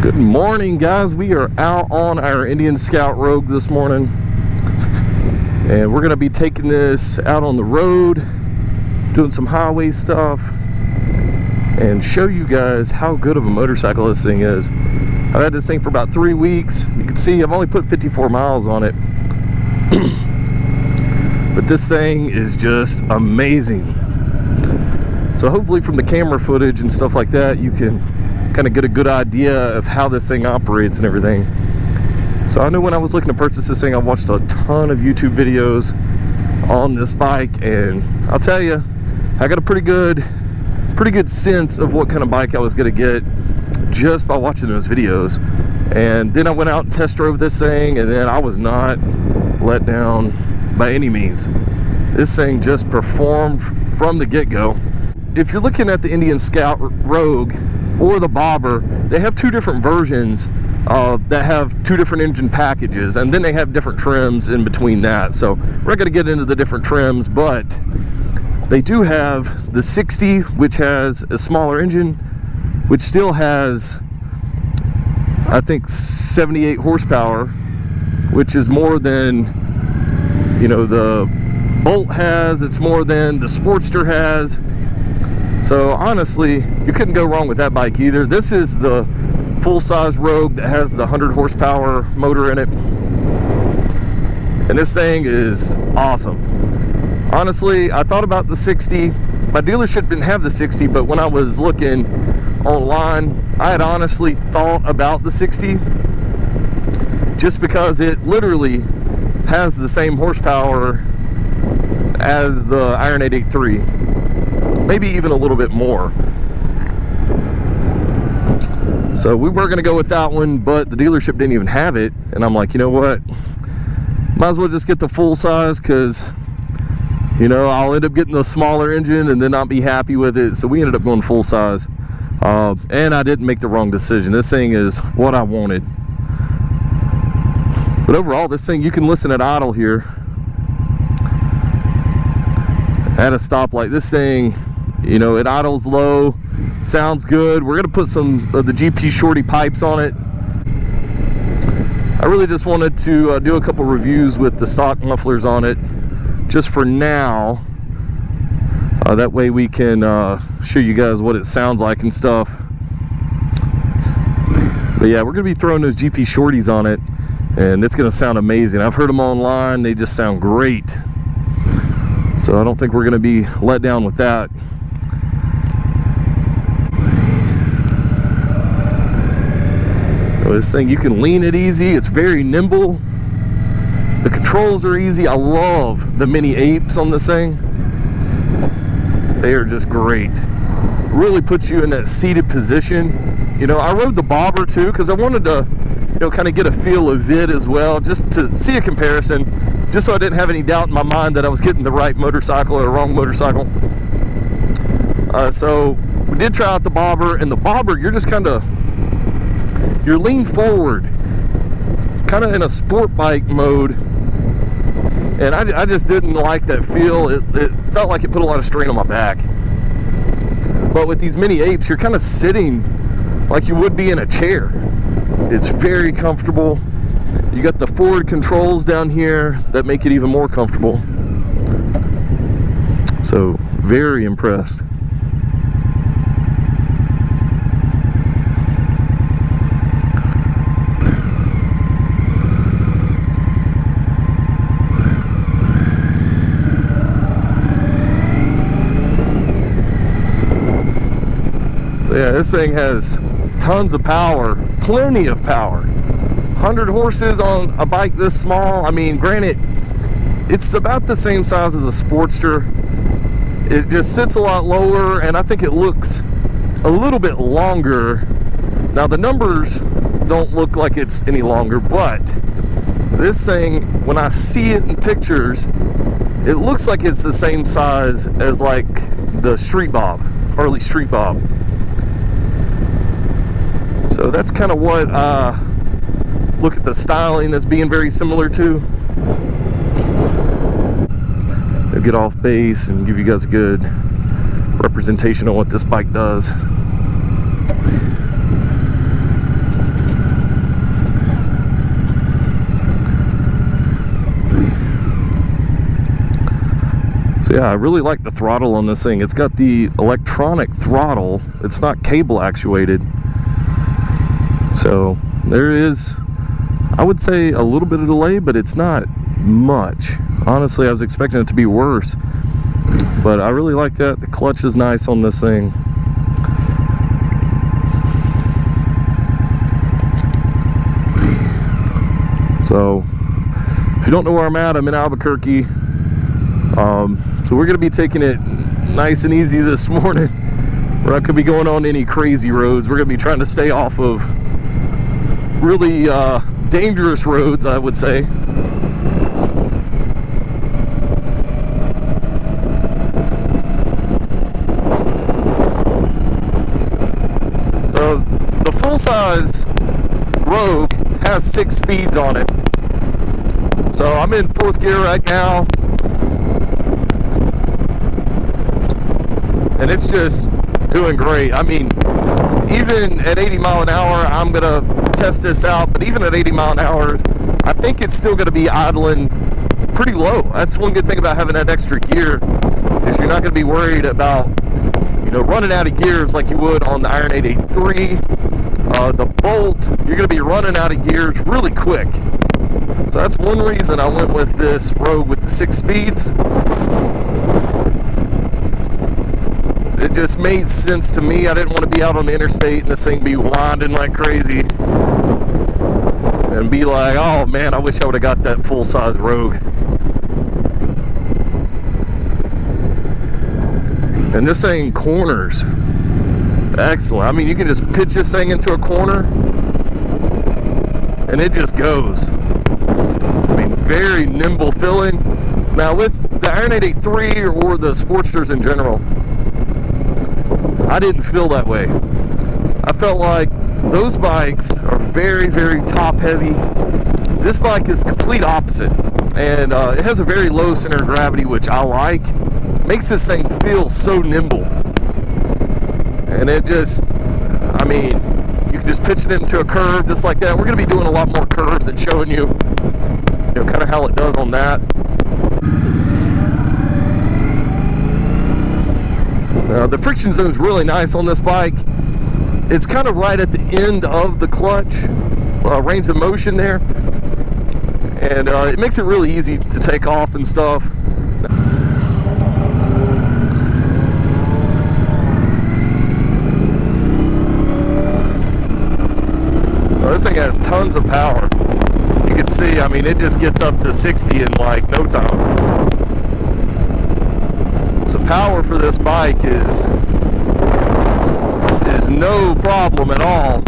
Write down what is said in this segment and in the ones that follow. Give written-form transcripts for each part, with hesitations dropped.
Good morning, guys. We are out on our Indian Scout Rogue this morning, and we're going to be taking this out on the road, doing some highway stuff, and show you guys how good of a motorcycle this thing is. I've had this thing for about 3 weeks. You can see I've only put 54 miles on it, but this thing is just amazing. So hopefully from the camera footage and stuff like that, you can kind of get a good idea of how this thing operates and everything. So I know when I was looking to purchase this thing, I watched a ton of YouTube videos on this bike, and I'll tell you, I got a pretty good sense of what kind of bike I was going to get just by watching those videos. And then I went out and test drove this thing, and then I was not let down by any means. This thing just performed from the get-go. If you're looking at the Indian Scout Rogue or the Bobber, they have two different versions that have two different engine packages, and then they have different trims in between that. So we're not going to get into the different trims, but they do have the 60, which has a smaller engine, which still has, I think, 78 horsepower, which is more than, you know, the Bolt has. It's more than the Sportster has. So honestly, you couldn't go wrong with that bike either. This is the full-size Rogue that has the 100 horsepower motor in it, and this thing is awesome. Honestly, I thought about the 60. My dealership didn't have the 60, but when I was looking online, I had honestly thought about the 60 just because it literally has the same horsepower as the Iron 883. Maybe even a little bit more. So we were going to go with that one, but the dealership didn't even have it, and I'm like, you know what, might as well just get the full size, because, you know, I'll end up getting the smaller engine and then not be happy with it. So we ended up going full size, and I didn't make the wrong decision. This thing is what I wanted. But overall, this thing, you can listen at idle here at a stoplight. This thing, you know, it idles low, sounds good. We're gonna put some of the GP Shorty pipes on it. I really just wanted to do a couple reviews with the stock mufflers on it, just for now. That way we can show you guys what it sounds like and stuff. But yeah, we're gonna be throwing those GP Shorties on it, and it's gonna sound amazing. I've heard them online, they just sound great. So I don't think we're gonna be let down with that. This thing, you can lean it easy. It's very nimble. The controls are easy. I love the mini apes on this thing. They are just great. Really puts you in that seated position. You know, I rode the Bobber too because I wanted to, you know, kind of get a feel of it as well, just to see a comparison, just so I didn't have any doubt in my mind that I was getting the right motorcycle or the wrong motorcycle. So we did try out the Bobber, and the Bobber, you're just kind of, you're leaned forward, kind of in a sport bike mode, and I just didn't like that feel. It felt like it put a lot of strain on my back. But with these mini apes, you're kind of sitting like you would be in a chair. It's very comfortable. You got the forward controls down here that make it even more comfortable. So very impressed. Yeah, this thing has tons of power, plenty of power. 100 horses on a bike this small. I mean, granted, it's about the same size as a Sportster. It just sits a lot lower, and I think it looks a little bit longer. Now, the numbers don't look like it's any longer, but this thing, when I see it in pictures, it looks like it's the same size as like the Street Bob, Harley Street Bob. So that's kind of what I look at the styling as being very similar to. I'll get off base and give you guys a good representation of what this bike does. So yeah, I really like the throttle on this thing. It's got the electronic throttle. It's not cable actuated. So there is, I would say, a little bit of delay, but it's not much. Honestly, I was expecting it to be worse, but I really like that. The clutch is nice on this thing. So if you don't know where I'm at, I'm in Albuquerque. So we're going to be taking it nice and easy this morning. We're not going to be going on any crazy roads. We're going to be trying to stay off of really dangerous roads, I would say. So the full-size Rogue has 6 speeds on it. So I'm in 4th gear right now, and it's just doing great. I mean, even at 80 mile an hour, I'm gonna test this out, but even at 80 mile an hour, I think it's still gonna be idling pretty low. That's one good thing about having that extra gear, is you're not gonna be worried about, you know, running out of gears like you would on the Iron 883. The Bolt, you're gonna be running out of gears really quick. So that's one reason I went with this Rogue with the 6 speeds. It just made sense to me. I didn't want to be out on the interstate and this thing be winding like crazy and be like, oh man, I wish I would have got that full-size Rogue. And this thing corners excellent. I mean, you can just pitch this thing into a corner and it just goes. I mean, very nimble filling. Now with the Iron 883 or the Sportsters in general, I didn't feel that way. I felt like those bikes are very, very top heavy. This bike is complete opposite, and it has a very low center of gravity, which I like. Makes this thing feel so nimble. And it just, I mean, you can just pitch it into a curve just like that. We're going to be doing a lot more curves and showing you, kind of how it does on that. The friction zone is really nice on this bike. It's kind of right at the end of the clutch, range of motion there. And it makes it really easy to take off and stuff. This thing has tons of power. You can see, I mean, it just gets up to 60 in like no time. So power for this bike is no problem at all.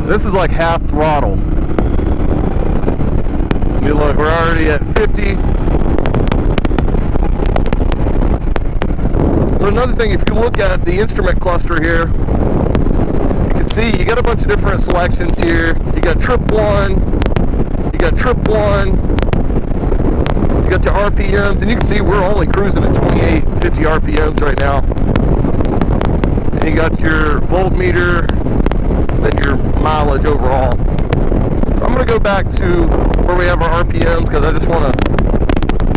This is like half throttle. You look, we're already at 50. So another thing, if you look at the instrument cluster here, you can see you got a bunch of different selections here. You got trip 1, you got trip 1, you got your RPMs, and you can see we're only cruising at 28, 50 RPMs right now. And you got your voltmeter, then your mileage overall. So I'm going to go back to where we have our RPMs, because I just want to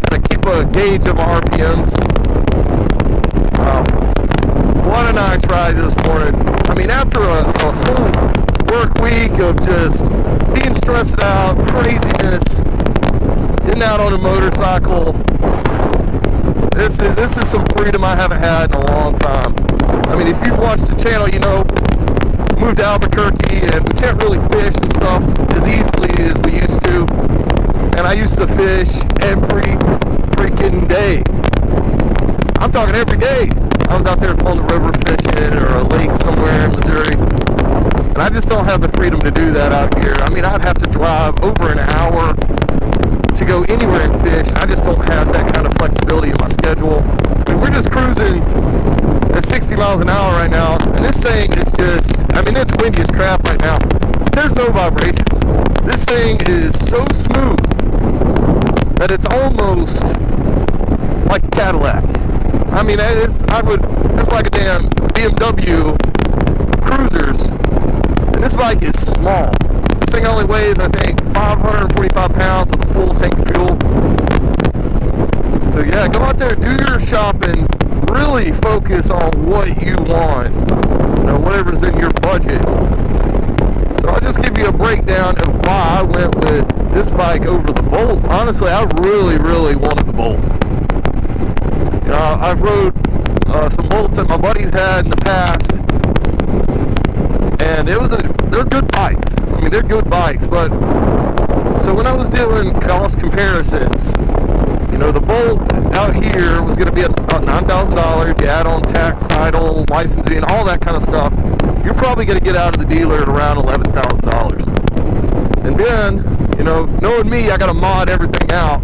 kind of keep a gauge of our RPMs. What a nice ride this morning. I mean, after a whole work week of just being stressed out, craziness, getting out on a motorcycle, this is some freedom I haven't had in a long time. I mean, if you've watched the channel, you know, moved to Albuquerque and we can't really fish and stuff as easily as we used to. And I used to fish every freaking day. I'm talking every day. I was out there on the river fishing or a lake somewhere in Missouri. And I just don't have the freedom to do that out here. I mean, I'd have to drive over an hour to go anywhere and fish. I just don't have that kind of flexibility in my schedule. I mean, we're just cruising at 60 miles an hour right now. And this thing is just, I mean, it's windy as crap right now. There's no vibrations. This thing is so smooth that it's almost like a Cadillac. I mean, it's like a damn BMW cruisers, and this bike is small. thing only weighs, I think, 545 pounds with a full tank of fuel. So yeah, go out there, do your shopping, really focus on what you want, you know, whatever's in your budget. So I'll just give you a breakdown of why I went with this bike over the Bolt. Honestly, I really wanted the Bolt. You know, I've rode some Bolts that my buddies had in the past, and they're good bikes. I mean, they're good bikes, but so when I was doing cost comparisons, you know, the Bolt out here was going to be about $9,000. You add on tax, title, licensing, all that kind of stuff, you're probably going to get out of the dealer at around $11,000. And then, you know, knowing me, I got to mod everything out.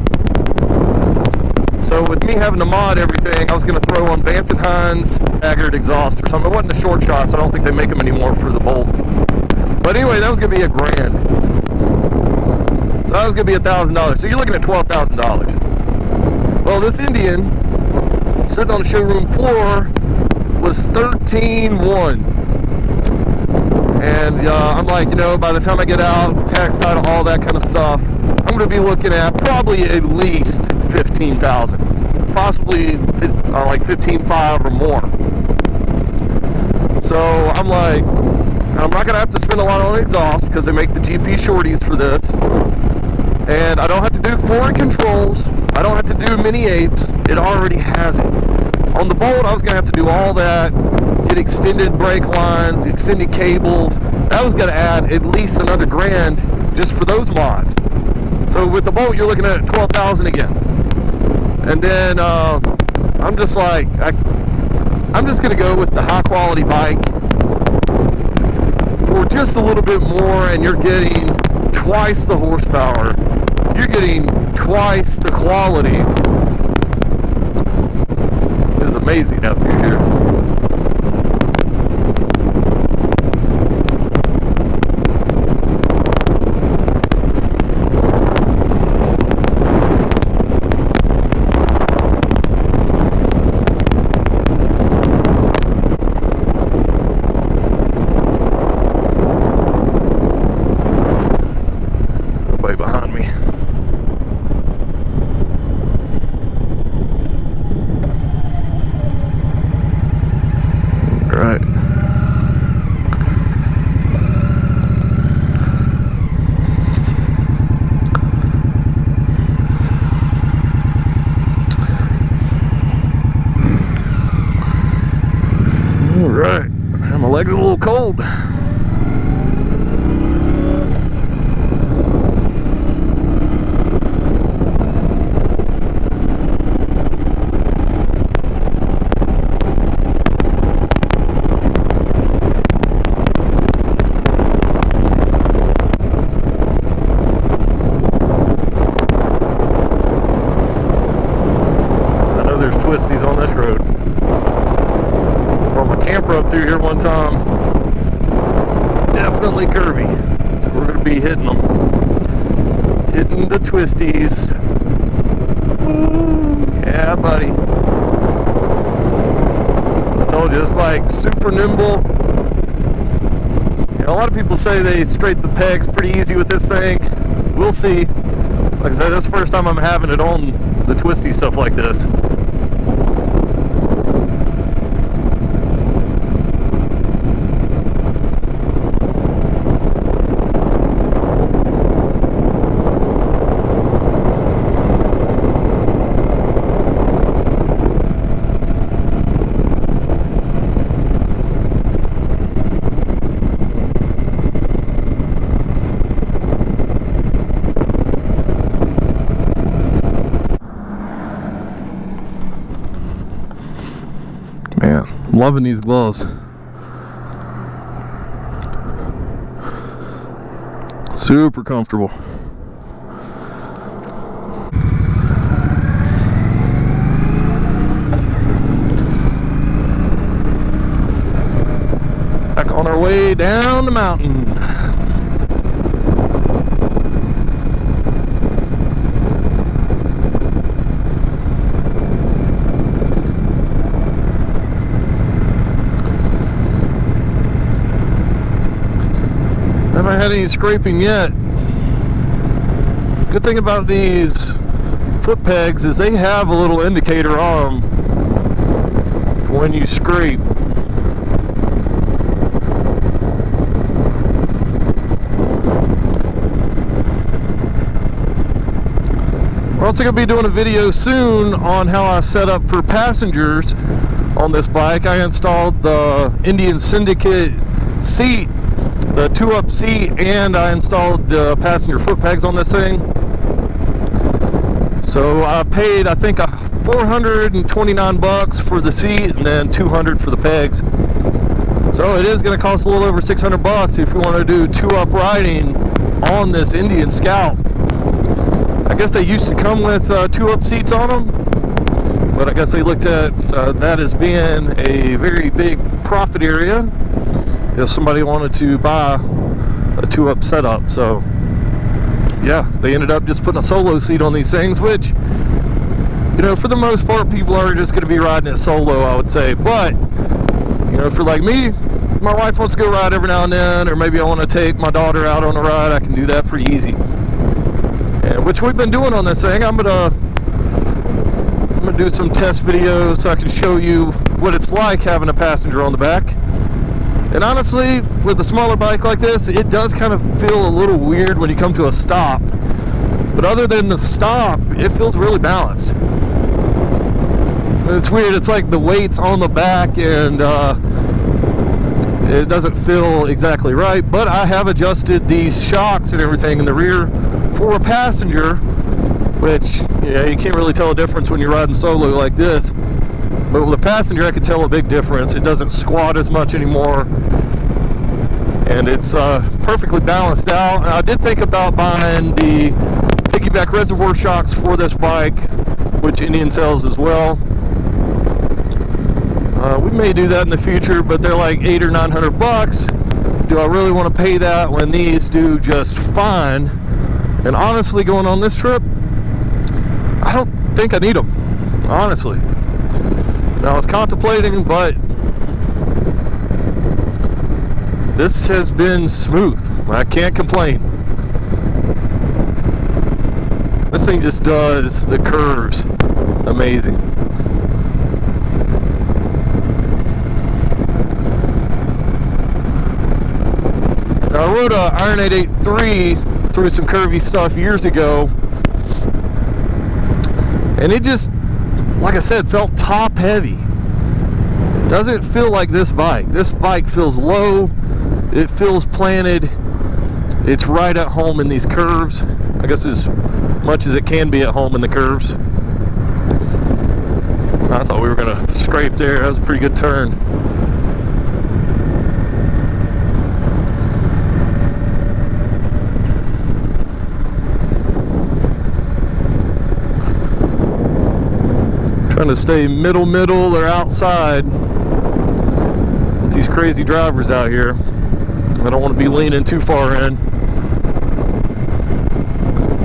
So with me having to mod everything, I was going to throw on Vance & Hines staggered exhaust or something. It wasn't a short shot, so I don't think they make them anymore for the Bolt. But anyway, that was going to be $1,000. So that was going to be $1,000. So you're looking at $12,000. Well, this Indian sitting on the showroom floor was $13,100. And I'm like, you know, by the time I get out, tax, title, all that kind of stuff, I'm going to be looking at probably at least $15,000, possibly like $15,500 or more. So I'm like, I'm not going to have to spend a lot on exhaust because they make the GP shorties for this. And I don't have to do foreign controls. I don't have to do mini apes. It already has it. On the Bolt, I was going to have to do all that, get extended brake lines, extended cables. That was going to add at least another $1,000 just for those mods. So with the Bolt, you're looking at $12,000 again. And then I'm just like, I'm just going to go with the high quality bike for just a little bit more, and you're getting twice the horsepower. You're getting twice the quality. It is amazing out through here. Behind me. Right. All right. My legs are a little cold. Twisties on this road. Brought my camper up through here one time. Definitely curvy. So we're going to be hitting them. Hitting the twisties. Yeah, buddy. I told you, this bike's super nimble. You know, a lot of people say they scrape the pegs pretty easy with this thing. We'll see. Like I said, this is the first time I'm having it on the twisty stuff like this. Man, I'm loving these gloves. Super comfortable. Back on our way down the mountain. haven't had any scraping yet. Good thing about these foot pegs is they have a little indicator on them for when you scrape. We're also going to be doing a video soon on how I set up for passengers on this bike. I installed the Indian Syndicate seat, the 2-up seat, and I installed the passenger foot pegs on this thing. So I paid, I think, $429 for the seat and then $200 for the pegs. So it is going to cost a little over $600 if you want to do 2-up riding on this Indian Scout. I guess they used to come with 2-up seats on them, but I guess they looked at that as being a very big profit area if somebody wanted to buy a 2-up setup. So yeah, they ended up just putting a solo seat on these things, which, you know, for the most part, people are just going to be riding it solo, I would say. But, you know, for like me, my wife wants to go ride every now and then, or maybe I want to take my daughter out on a ride, I can do that pretty easy. And which we've been doing on this thing. I'm gonna do some test videos so I can show you what it's like having a passenger on the back. And honestly, with a smaller bike like this, it does kind of feel a little weird when you come to a stop. But other than the stop, it feels really balanced. And it's weird, it's like the weight's on the back and it doesn't feel exactly right. But I have adjusted these shocks and everything in the rear for a passenger, which, yeah, you can't really tell a difference when you're riding solo like this. But with a passenger, I can tell a big difference. It doesn't squat as much anymore, and it's perfectly balanced out. And I did think about buying the piggyback reservoir shocks for this bike, which Indian sells as well. We may do that in the future, but they're like $800 or $900. Do I really want to pay that when these do just fine? And honestly, going on this trip, I don't think I need them, honestly. And I was contemplating, but this has been smooth. I can't complain. This thing just does the curves amazing. Now, I rode a Iron 883 through some curvy stuff years ago, and it just, like I said, felt top heavy. Doesn't feel like this bike. This bike feels low, it feels planted, it's right at home in these curves. I guess as much as it can be at home in the curves. I thought we were gonna scrape there. That was a pretty good turn. Trying to stay middle or outside with these crazy drivers out here. I don't want to be leaning too far in.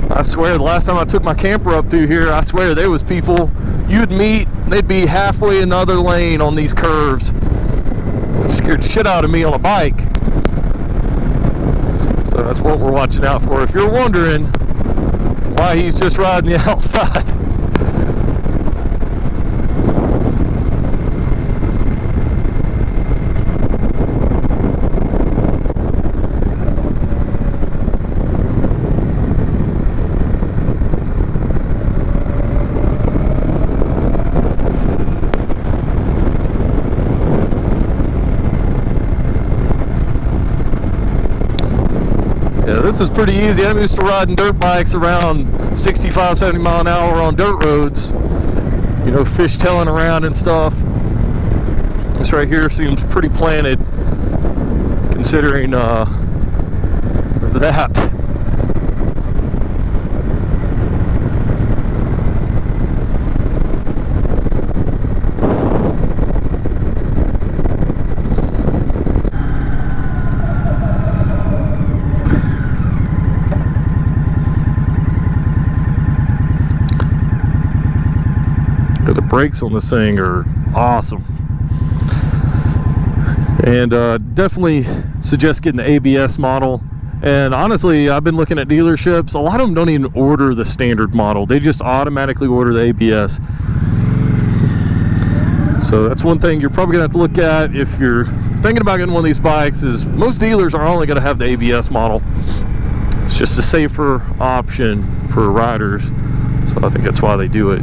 I swear, the last time I took my camper up through here, I swear there was people you'd meet, they'd be halfway in the other lane on these curves. It scared the shit out of me on a bike. So that's what we're watching out for. If you're wondering why he's just riding the outside. This is pretty easy. I'm used to riding dirt bikes around 65, 70 mile an hour on dirt roads. You know, fishtailing around and stuff. This right here seems pretty planted, considering that. The brakes on this thing are awesome, and definitely suggest getting the ABS model And honestly, I've been looking at dealerships, a lot of them don't even order the standard model. They just automatically order the ABS. So that's one thing you're probably gonna have to look at if you're thinking about getting one of these bikes, is most dealers are only gonna have the ABS model. It's just a safer option for riders. So I think that's why they do it.